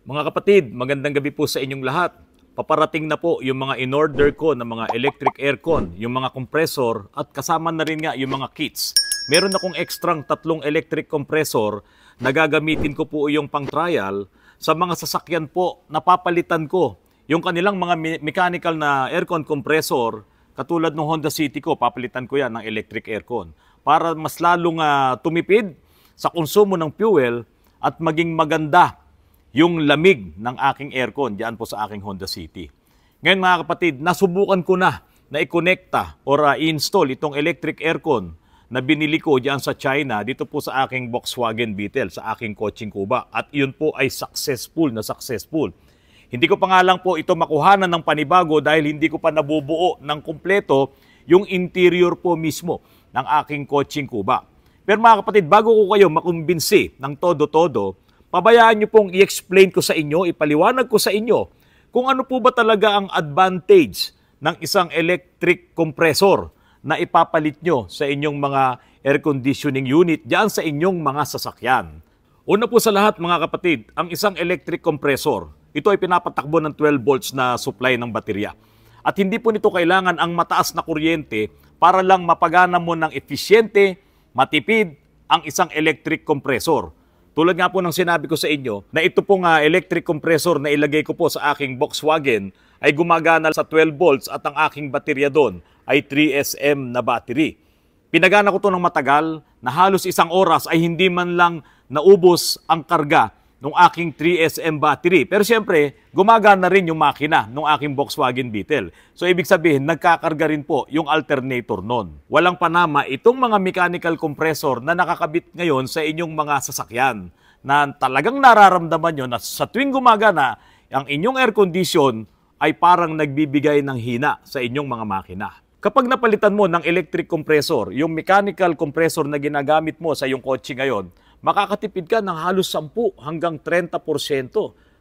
Mga kapatid, magandang gabi po sa inyong lahat. Paparating na po yung mga in-order ko ng mga electric aircon, yung mga compressor at kasama na rin nga yung mga kits. Meron akong ekstrang 3 electric compressor na gagamitin ko po yung pang-trial sa mga sasakyan po na papalitan ko. Yung kanilang mga mechanical na aircon compressor, katulad ng Honda City ko, papalitan ko yan ng electric aircon para mas lalong tumipid sa konsumo ng fuel at maging maganda yung lamig ng aking aircon diyan po sa aking Honda City. Ngayon mga kapatid, nasubukan ko na i-connecta or i-install itong electric aircon na binili ko diyan sa China dito po sa aking Volkswagen Beetle, sa aking Kotseng Kuba. At iyon po ay successful. Hindi ko pa nga lang po ito makuhanan ng panibago dahil hindi ko pa nabubuo ng kumpleto yung interior po mismo ng aking Kotseng Kuba. Pero mga kapatid, bago ko kayo makumbinsi ng todo-todo, pabayaan nyo pong i-explain ko sa inyo, ipaliwanag ko sa inyo kung ano po ba talaga ang advantage ng isang electric compressor na ipapalit nyo sa inyong mga air conditioning unit diyan sa inyong mga sasakyan. Una po sa lahat mga kapatid, ang isang electric compressor, ito ay pinapatakbo ng 12 volts na supply ng baterya. At hindi po nito kailangan ang mataas na kuryente para lang mapagana mo ng efisyente, matipid ang isang electric compressor. Tulad nga po ng sinabi ko sa inyo na ito pong electric compressor na ilagay ko po sa aking Volkswagen ay gumagana sa 12 volts at ang aking baterya doon ay 3SM na battery. Pinagana ko to ng matagal na halos 1 oras ay hindi man lang naubos ang karga ng aking 3SM battery. Pero siyempre, gumagana rin yung makina ng aking Volkswagen Beetle. So ibig sabihin, nagkakarga rin po yung alternator nun. Walang panama itong mga mechanical compressor na nakakabit ngayon sa inyong mga sasakyan na talagang nararamdaman nyo na sa tuwing gumagana, ang inyong air condition ay parang nagbibigay ng hina sa inyong mga makina. Kapag napalitan mo ng electric compressor, yung mechanical compressor na ginagamit mo sa iyong kotse ngayon, makakatipid ka ng halos 10 hanggang 30%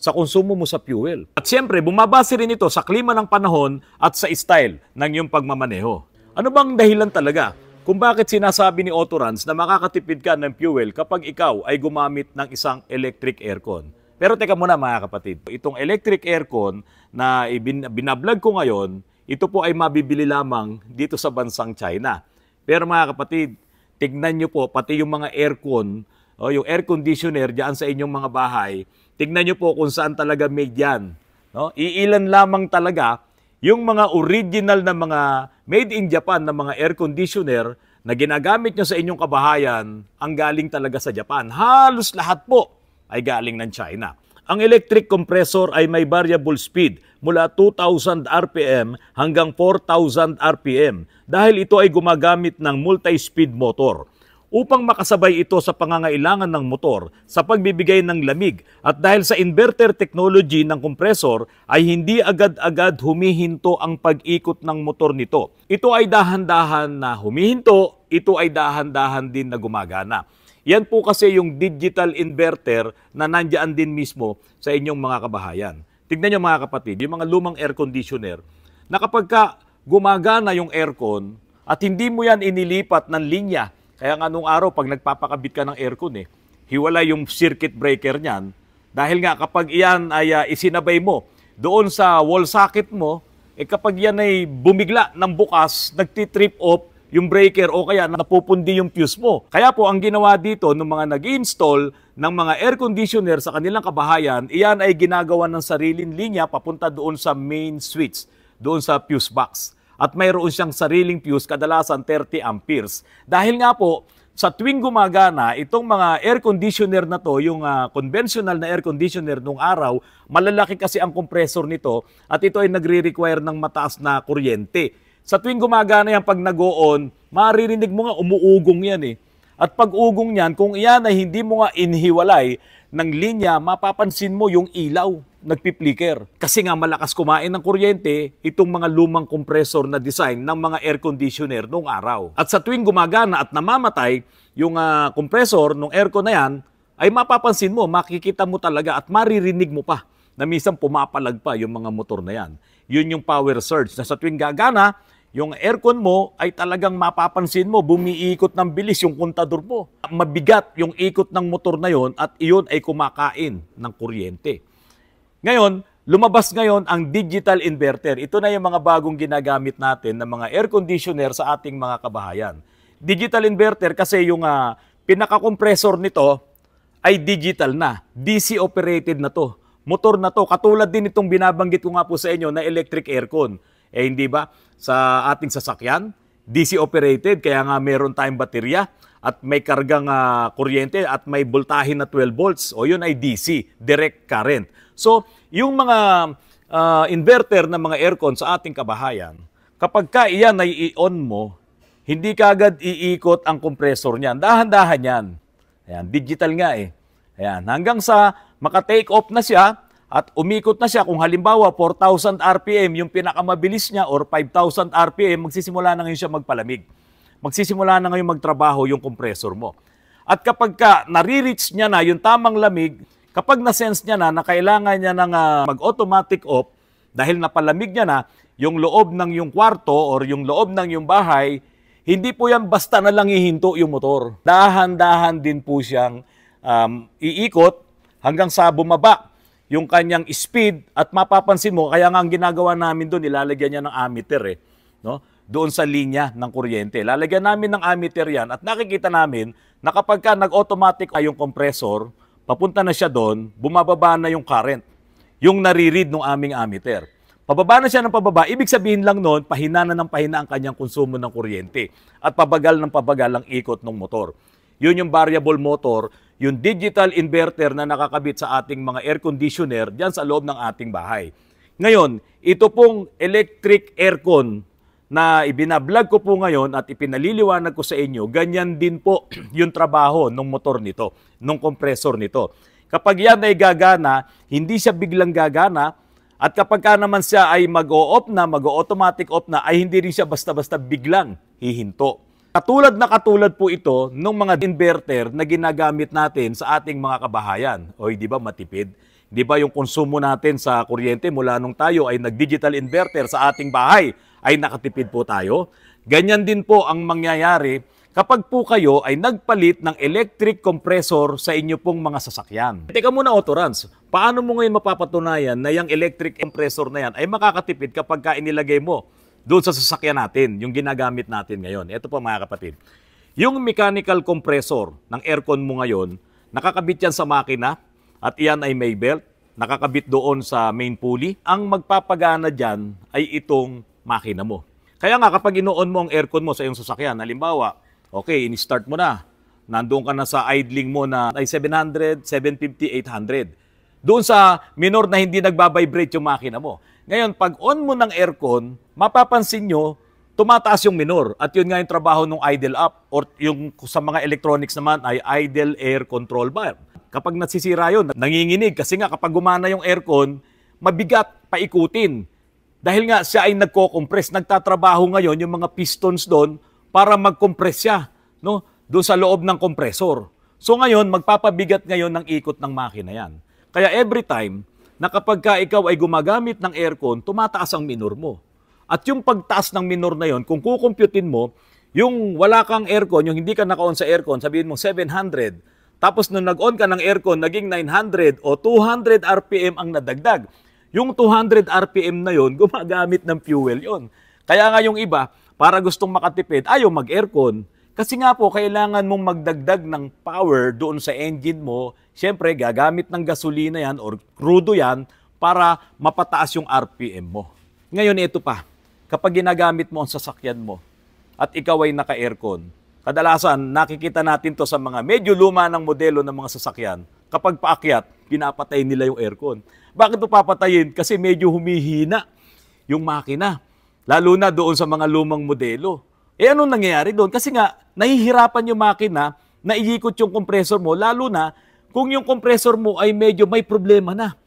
sa konsumo mo sa fuel. At siyempre, bumabase rin ito sa klima ng panahon at sa style ng iyong pagmamaneho. Ano bang dahilan talaga kung bakit sinasabi ni Autorans na makakatipid ka ng fuel kapag ikaw ay gumamit ng isang electric aircon? Pero teka muna mga kapatid, itong electric aircon na binablog ko ngayon, ito po ay mabibili lamang dito sa bansang China. Pero mga kapatid, tignan nyo po, pati yung mga aircon, yung air conditioner dyan sa inyong mga bahay, tignan nyo po kung saan talaga made yan. No? Iilan lamang talaga yung mga original na mga made in Japan na mga air conditioner na ginagamit nyo sa inyong kabahayan, ang galing talaga sa Japan. Halos lahat po ay galing ng China. Ang electric compressor ay may variable speed mula 2,000 RPM hanggang 4,000 RPM dahil ito ay gumagamit ng multi-speed motor upang makasabay ito sa pangangailangan ng motor sa pagbibigay ng lamig. At dahil sa inverter technology ng compressor ay hindi agad-agad humihinto ang pag-ikot ng motor nito. Ito ay dahan-dahan na humihinto, ito ay dahan-dahan din na gumagana. Yan po kasi yung digital inverter na nandiyan din mismo sa inyong mga kabahayan. Tignan nyo mga kapatid, yung mga lumang air conditioner, na kapag gumagana yung aircon at hindi mo yan inilipat ng linya, kaya nga nung araw pag nagpapakabit ka ng aircon hiwala yung circuit breaker niyan, dahil nga kapag iyan ay isinabay mo doon sa wall socket mo, kapag yan ay bumigla ng bukas, nagtitrip off yung breaker o kaya napupundi yung fuse mo. Kaya po ang ginawa dito ng mga nag-install ng mga air conditioner sa kanilang kabahayan, iyan ay ginagawa ng sariling linya papunta doon sa main switch, doon sa fuse box. At mayroon siyang sariling fuse, kadalasan 30 amperes. Dahil nga po, sa tuwing gumagana, itong mga air conditioner na to, yung conventional na air conditioner nung araw, malalaki kasi ang compressor nito at ito ay nagre-require ng mataas na kuryente. Sa tuwing gumagana yan, pag nag-on, maririnig mo nga umuugong yan At pag ugong yan, kung iyan ay hindi mo nga inhiwalay ng linya, mapapansin mo yung ilaw, nagpi-flicker. Kasi nga malakas kumain ng kuryente itong mga lumang compressor na design ng mga air conditioner noong araw. At sa tuwing gumagana at namamatay yung compressor ng aircon na yan, ay mapapansin mo, makikita mo talaga at maririnig mo pa na minsan pumapalag pa yung mga motor na yan. Yun yung power surge na sa tuwing gagana, yung aircon mo ay talagang mapapansin mo, bumiikot ng bilis yung kontador mo. Mabigat yung ikot ng motor na yon at iyon ay kumakain ng kuryente. Ngayon, lumabas ngayon ang digital inverter. Ito na yung mga bagong ginagamit natin ng mga air conditioner sa ating mga kabahayan. Digital inverter kasi yung pinaka-compressor nito ay digital na. DC operated na to. Motor na to. Katulad din itong binabanggit ko nga po sa inyo na electric aircon. Hindi ba? Sa ating sasakyan, DC operated, kaya nga meron tayong baterya at may kargang kuryente at may voltahe na 12 volts. O yun ay DC, direct current. So, yung mga inverter na mga aircon sa ating kabahayan, kapag ka iyan ay i-on mo, hindi kagad iikot ang compressor niyan. Dahan-dahan yan. Ayan, digital nga eh. Ayan, hanggang sa maka-take off na siya at umikot na siya. Kung halimbawa 4,000 RPM yung pinakamabilis niya or 5,000 RPM, magsisimula na ngayon siya magpalamig. Magsisimula na ngayon magtrabaho yung compressor mo. At kapag ka nare-reach niya na yung tamang lamig, kapag na-sense niya na kailangan niya ng mag-automatic off, dahil napalamig niya na yung loob ng yung kwarto or yung loob ng yung bahay, hindi po yan basta na lang ihinto yung motor. Dahan-dahan din po siyang iikot hanggang sa bumaba yung kanyang speed at mapapansin mo, kaya nga ang ginagawa namin doon, ilalagyan niya ng ammeter no? Doon sa linya ng kuryente. Lalagyan namin ng ammeter yan at nakikita namin na kapag ka nag-automatic yung compressor, papunta na siya doon, bumababa na yung current, yung nare-read ng aming ammeter. Pababa na siya ng pababa, ibig sabihin lang noon, pahina na ng pahina ang kanyang konsumo ng kuryente at pabagal ng pabagal ang ikot ng motor. Yun yung variable motor, yung digital inverter na nakakabit sa ating mga air conditioner dyan sa loob ng ating bahay. Ngayon, ito pong electric aircon na ibinablog ko po ngayon at ipinaliliwanag ko sa inyo, ganyan din po yung trabaho ng motor nito, ng compressor nito. Kapag yan ay gagana, hindi siya biglang gagana, at kapag ka naman siya ay mag-o-off na, mag-o-automatic off na, ay hindi rin siya basta-basta biglang hihinto. Katulad po ito ng mga inverter na ginagamit natin sa ating mga kabahayan. O di ba matipid? Di ba yung konsumo natin sa kuryente mula nung tayo ay nag-digital inverter sa ating bahay ay nakatipid po tayo? Ganyan din po ang mangyayari kapag po kayo ay nagpalit ng electric compressor sa inyo pong mga sasakyan. Teka muna, Autorans, paano mo ngayon mapapatunayan na yung electric compressor na yan ay makakatipid kapag ka inilagay mo doon sa sasakyan natin, yung ginagamit natin ngayon? Ito po mga kapatid, yung mechanical compressor ng aircon mo ngayon, nakakabit yan sa makina at iyan ay may belt, nakakabit doon sa main pulley. Ang magpapagana dyan ay itong makina mo. Kaya nga kapag ino-on mo ang aircon mo sa iyong sasakyan, halimbawa, okay, in-start mo na. Nandoon ka na sa idling mo na ay 700, 750, 800. Doon sa minor na hindi nagbabibrate yung makina mo. Ngayon, pag on mo ng aircon, mapapansin nyo, tumataas yung minor. At yun nga yung trabaho ng idle up or yung sa mga electronics naman ay idle air control bar. Kapag nasisira yun, nanginginig kasi nga kapag gumana yung aircon, mabigat paikutin. Dahil nga siya ay nagko-compress, nagtatrabaho ngayon yung mga pistons doon para mag-compress siya, no? Doon sa loob ng compressor. So ngayon, magpapabigat ngayon ng ikot ng makina yan. Kaya every time na kapag ka ikaw ay gumagamit ng aircon, tumataas ang minor mo. At yung pagtaas ng minor na yon, kung kukumputin mo, yung wala kang aircon, yung hindi ka naka-on sa aircon, sabihin mo 700, tapos nung nag-on ka ng aircon, naging 900 o 200 RPM ang nadagdag. Yung 200 RPM na yon, gumagamit ng fuel yon. Kaya nga yung iba, para gustong makatipid, ayaw mag-aircon. Kasi nga po, kailangan mong magdagdag ng power doon sa engine mo. Siyempre, gagamit ng gasolina yan or crudo yan para mapataas yung RPM mo. Ngayon, ito pa. Kapag ginagamit mo ang sasakyan mo at ikaw ay naka-aircon, kadalasan, nakikita natin to sa mga medyo luma ng modelo ng mga sasakyan. Kapag paakyat, pinapatay nila yung aircon. Bakit ito papatayin? Kasi medyo humihina yung makina. Lalo na doon sa mga lumang modelo. Anong nangyayari doon? Kasi nga, nahihirapan yung makina na iikot yung compressor mo, lalo na kung yung compressor mo ay medyo may problema na.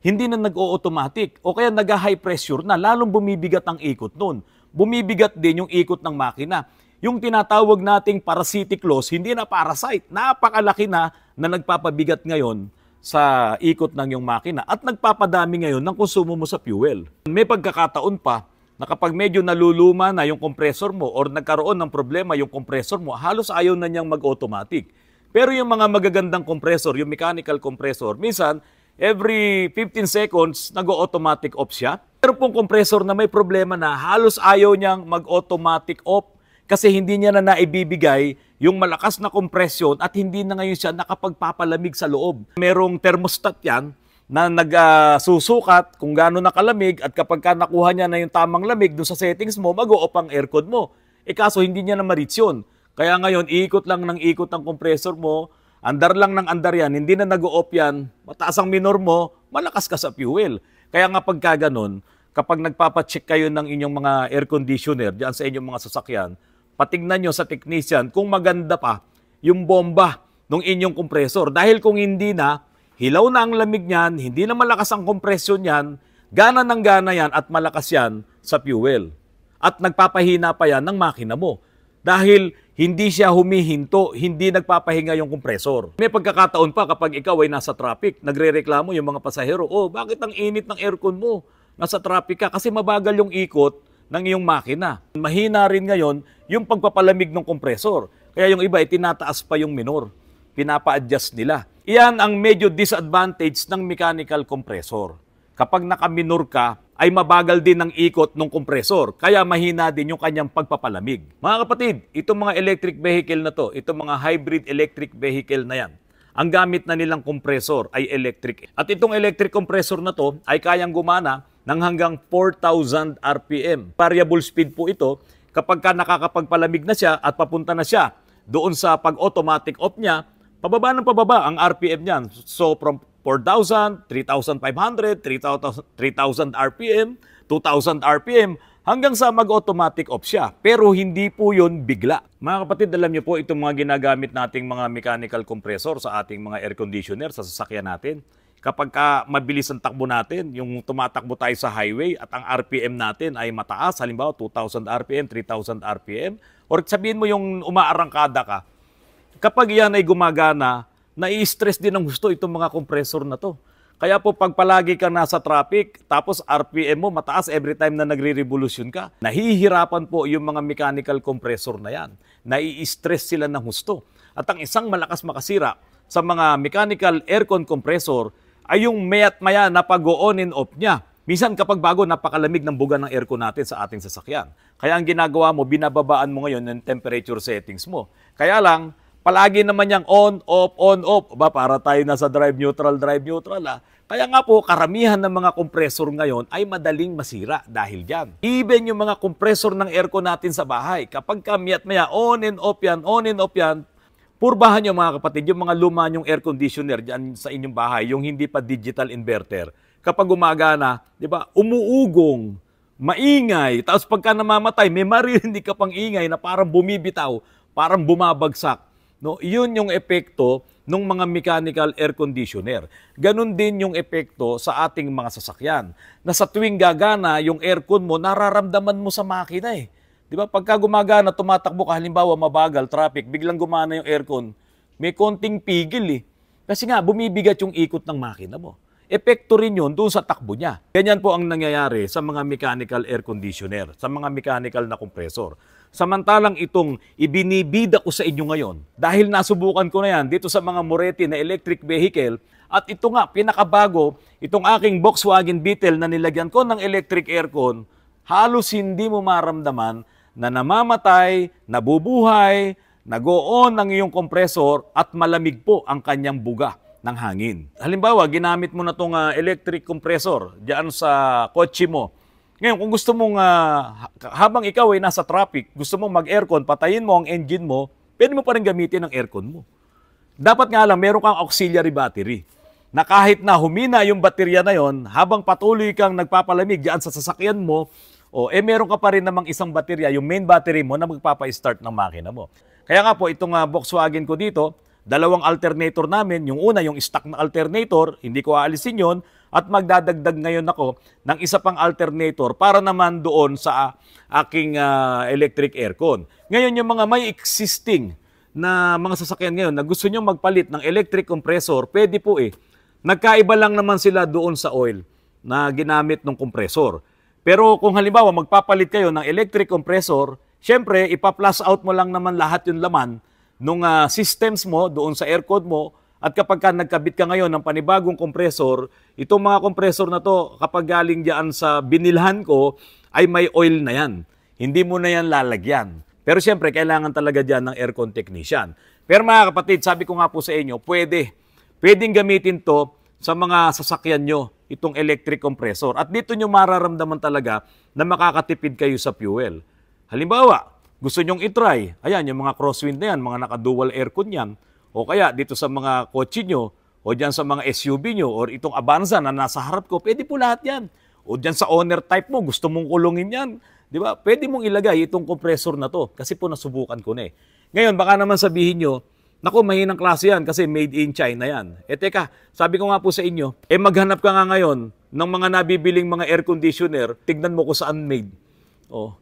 Hindi na nag-o-automatic o kaya nag-high pressure na, lalong bumibigat ang ikot noon. Bumibigat din yung ikot ng makina. Yung tinatawag nating parasitic loss, hindi na parasite. Napakalaki na nagpapabigat ngayon sa ikot ng yung makina at nagpapadami ngayon ng konsumo mo sa fuel. May pagkakataon pa na kapag medyo naluluma na yung compressor mo or nagkaroon ng problema yung compressor mo, halos ayaw na niyang mag-automatic. Pero yung mga magagandang compressor, yung mechanical compressor, minsan, every 15 seconds, nag-automatic off siya. Pero pong compressor na may problema na halos ayaw niyang mag-automatic off kasi hindi niya na naibibigay yung malakas na kompresyon at hindi na ngayon siya nakapagpapalamig sa loob. Merong thermostat yan na nagsusukat kung gaano nakalamig at kapag ka nakuha niya na yung tamang lamig doon sa settings mo, mag-o-off ang aircon mo. Kaso hindi niya na ma-reach yun. Kaya ngayon, iikot lang ng ikot ang compressor mo, andar lang ng andar yan, hindi na nag-o-off yan, mataas ang minor mo, malakas ka sa fuel. Kaya nga pagka ganun, kapag nagpapacheck kayo ng inyong mga air conditioner diyan sa inyong mga sasakyan, patignan nyo sa technician kung maganda pa yung bomba ng inyong kompresor. Dahil kung hindi na, hilaw na ang lamig niyan, hindi na malakas ang kompresyon niyan, gana ng gana yan at malakas yan sa fuel. At nagpapahina pa yan ng makina mo. Dahil hindi siya humihinto, hindi nagpapahinga yung kompresor. May pagkakataon pa kapag ikaw ay nasa traffic, nagrereklamo yung mga pasahero, oh, bakit ang init ng aircon mo? Nasa traffic ka kasi mabagal yung ikot ng iyong makina. Mahina rin ngayon yung pagpapalamig ng kompresor. Kaya yung iba ay tinataas pa yung minor. Pinapa-adjust nila. Iyan ang medyo disadvantage ng mechanical compressor. Kapag naka-minor ka, ay mabagal din ang ikot ng kompresor. Kaya mahina din yung kanyang pagpapalamig. Mga kapatid, itong mga electric vehicle na to, itong mga hybrid electric vehicle na yan, ang gamit na nilang kompresor ay electric. At itong electric compressor na to ay kayang gumana ng hanggang 4,000 RPM. Variable speed po ito kapag ka nakakapagpalamig na siya at papunta na siya doon sa pag-automatic off niya, pababa ng pababa ang RPM niyan. So from 4,000, 3,500, 3,000 RPM, 2,000 RPM, hanggang sa mag-automatic off siya. Pero hindi po yun bigla. Mga kapatid, alam niyo po itong mga ginagamit nating mga mechanical compressor sa ating mga air conditioner sa sasakyan natin. Kapag mabilis ang takbo natin, yung tumatakbo tayo sa highway at ang RPM natin ay mataas, halimbawa 2,000 RPM, 3,000 RPM, or sabihin mo yung umaarangkada ka, kapag yan ay gumagana, nai-stress din ng gusto itong mga compressor na to. Kaya po pag palagi ka nasa traffic, tapos RPM mo mataas every time na nagre-revolution ka, nahihirapan po yung mga mechanical compressor na yan. Nai-stress sila ng gusto. At ang isang malakas makasira sa mga mechanical aircon compressor ay yung maya't maya na pag-on and off niya. Minsan kapag bago, napakalamig ng buga ng aircon natin sa ating sasakyan. Kaya ang ginagawa mo, binababaan mo ngayon ng temperature settings mo. Kaya lang, palagi naman yung on, off. Ba, para tayo nasa drive neutral ah. Kaya nga po, karamihan ng mga kompresor ngayon ay madaling masira dahil dyan. Even yung mga kompresor ng aircon natin sa bahay, kapag kamiat maya, on and off yan, purbahan nyo mga kapatid, yung mga luma yung air conditioner dyan sa inyong bahay, yung hindi pa digital inverter, kapag gumagana, di ba, umuugong, maingay, tapos pagka namamatay, may maririnig ka pang ingay na parang bumibitaw, parang bumabagsak. No? Yun yung epekto ng mga mechanical air conditioner. Ganon din yung epekto sa ating mga sasakyan. Na sa tuwing gagana, yung aircon mo, nararamdaman mo sa makina eh. Di ba? Pagka gumagana, tumatakbo ka, halimbawa mabagal, traffic, biglang gumana yung aircon, may konting pigil eh. Kasi nga, bumibigat yung ikot ng makina mo. Epekto rin yun doon sa takbo niya. Ganyan po ang nangyayari sa mga mechanical air conditioner, sa mga mechanical na kompresor. Samantalang itong ibinibida ko sa inyo ngayon, dahil nasubukan ko na yan dito sa mga Moretti na electric vehicle, at ito nga, pinakabago, itong aking Volkswagen Beetle na nilagyan ko ng electric aircon, halos hindi mo maramdaman na namamatay, nabubuhay, nag-o-on ang iyong kompresor at malamig po ang kanyang buga ng hangin. Halimbawa, ginamit mo na itong electric compressor diyan sa kotse mo. Ngayon, kung gusto mong, habang ikaw ay nasa traffic, gusto mong mag-aircon, patayin mo ang engine mo, pwede mo pa rin gamitin ang aircon mo. Dapat nga lang, meron kang auxiliary battery na kahit na humina yung baterya na yon, habang patuloy kang nagpapalamig diyan sa sasakyan mo, meron ka pa rin namang isang baterya, yung main battery mo na magpapa-start ng makina mo. Kaya nga po, itong Volkswagen ko dito, dalawang alternator namin. Yung una, yung stock na alternator, hindi ko aalisin yon, at magdadagdag ngayon ako ng isa pang alternator para naman doon sa aking electric aircon. Ngayon, yung mga may existing na mga sasakyan ngayon na gusto nyo magpalit ng electric compressor, pwede po eh. Nagkaiba lang naman sila doon sa oil na ginamit ng kompresor. Pero kung halimbawa magpapalit kayo ng electric compressor, syempre ipa-plus out mo lang naman lahat yung laman ng systems mo doon sa aircon mo At kapag ka nagkabit ka ngayon ng panibagong kompresor, itong mga kompresor na to, kapag galing diyan sa binilhan ko, ay may oil na yan. Hindi mo na yan lalagyan. Pero siyempre, kailangan talaga diyan ng aircon technician. Pero mga kapatid, sabi ko nga po sa inyo, pwedeng gamitin to sa mga sasakyan nyo, itong electric compressor. At dito nyo mararamdaman talaga na makakatipid kayo sa fuel. Halimbawa, gusto nyong itry, ayan, yung mga crosswind na yan, mga naka-dual aircon yan, o kaya dito sa mga kotse nyo, o dyan sa mga SUV nyo, or itong Avanza na nasa harap ko, pwede po lahat yan. O dyan sa owner type mo, gusto mong kulungin yan, di ba? Pwede mong ilagay itong compressor na to, kasi po nasubukan ko na eh. Ngayon, baka naman sabihin nyo, naku, mahinang klase yan kasi made in China yan. Eh teka, sabi ko nga po sa inyo, maghanap ka nga ngayon ng mga nabibiling mga air conditioner, tignan mo kung saan made. Oh.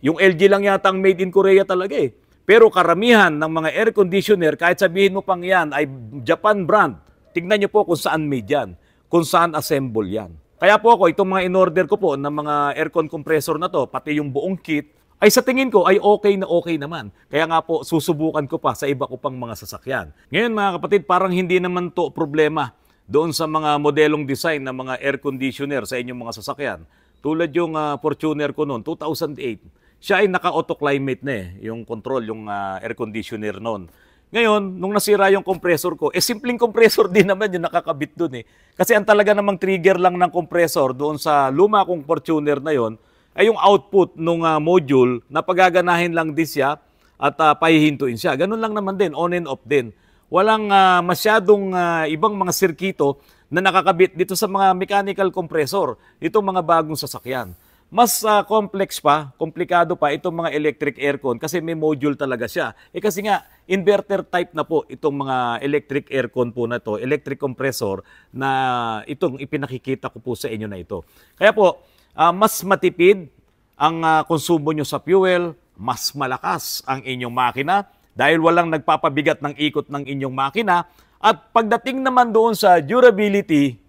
Yung LG lang yata ang made in Korea talaga eh. Pero karamihan ng mga air conditioner, kahit sabihin mo pang yan ay Japan brand, tignan nyo po kung saan made yan, kung saan assemble yan. Kaya po ako, itong mga in-order ko po ng mga aircon compressor na to, pati yung buong kit, ay sa tingin ko ay okay naman. Kaya nga po, susubukan ko pa sa iba ko pang mga sasakyan. Ngayon mga kapatid, parang hindi naman to problema doon sa mga modelong design ng mga air conditioner sa inyong mga sasakyan. Tulad yung Fortuner ko noon, 2008. Siya ay naka-auto-climate na eh, yung control, yung air conditioner noon. Ngayon, nung nasira yung compressor ko, simpleng compressor din naman yung nakakabit doon eh. Kasi ang talaga namang trigger lang ng compressor doon sa luma kong Fortuner na yon ay yung output ng module na pagaganahin lang din siya at pahihintuin siya. Ganun lang naman din, on and off din. Walang masyadong ibang mga sirkito na nakakabit dito sa mga mechanical compressor, itong mga bagong sasakyan. Mas complex pa, komplikado pa itong mga electric aircon kasi may module talaga siya. Kasi nga, inverter type na po itong mga electric aircon po na to, electric compressor na itong ipinakikita ko po sa inyo na ito. Kaya po, mas matipid ang konsumo nyo sa fuel, mas malakas ang inyong makina dahil walang nagpapabigat ng ikot ng inyong makina. At pagdating naman doon sa durability,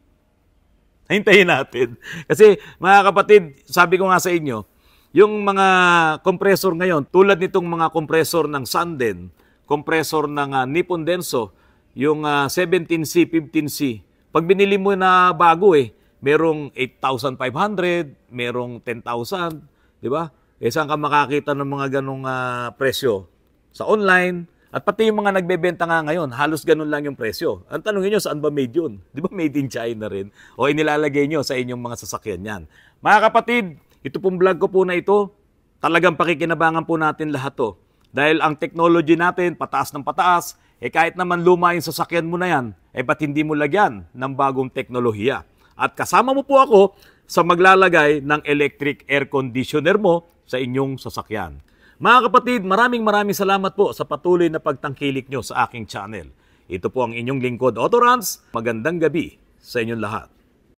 hintayin natin. Kasi mga kapatid, sabi ko nga sa inyo, yung mga compressor ngayon, tulad nitong mga compressor ng Sanden, compressor ng Nippon Denso, yung 17C, 15C, pag binili mo na bago merong 8,500, merong 10,000, di ba? Saan ka makakita ng mga ganong presyo? Sa online. At pati yung mga nagbebenta nga ngayon, halos ganun lang yung presyo. Ang tanongin nyo, saan ba made yun? Di ba made in China rin? O inilalagay nyo sa inyong mga sasakyan yan. Mga kapatid, ito pong vlog ko po na ito, talagang pakikinabangan po natin lahat to. Dahil ang technology natin, pataas ng pataas, kahit naman luma yung sasakyan mo na yan, ba't hindi mo lagyan ng bagong teknolohiya? At kasama mo po ako sa maglalagay ng electric air conditioner mo sa inyong sasakyan. Mga kapatid, maraming salamat po sa patuloy na pagtangkilik nyo sa aking channel. Ito po ang inyong lingkod, Autorans. Magandang gabi sa inyong lahat.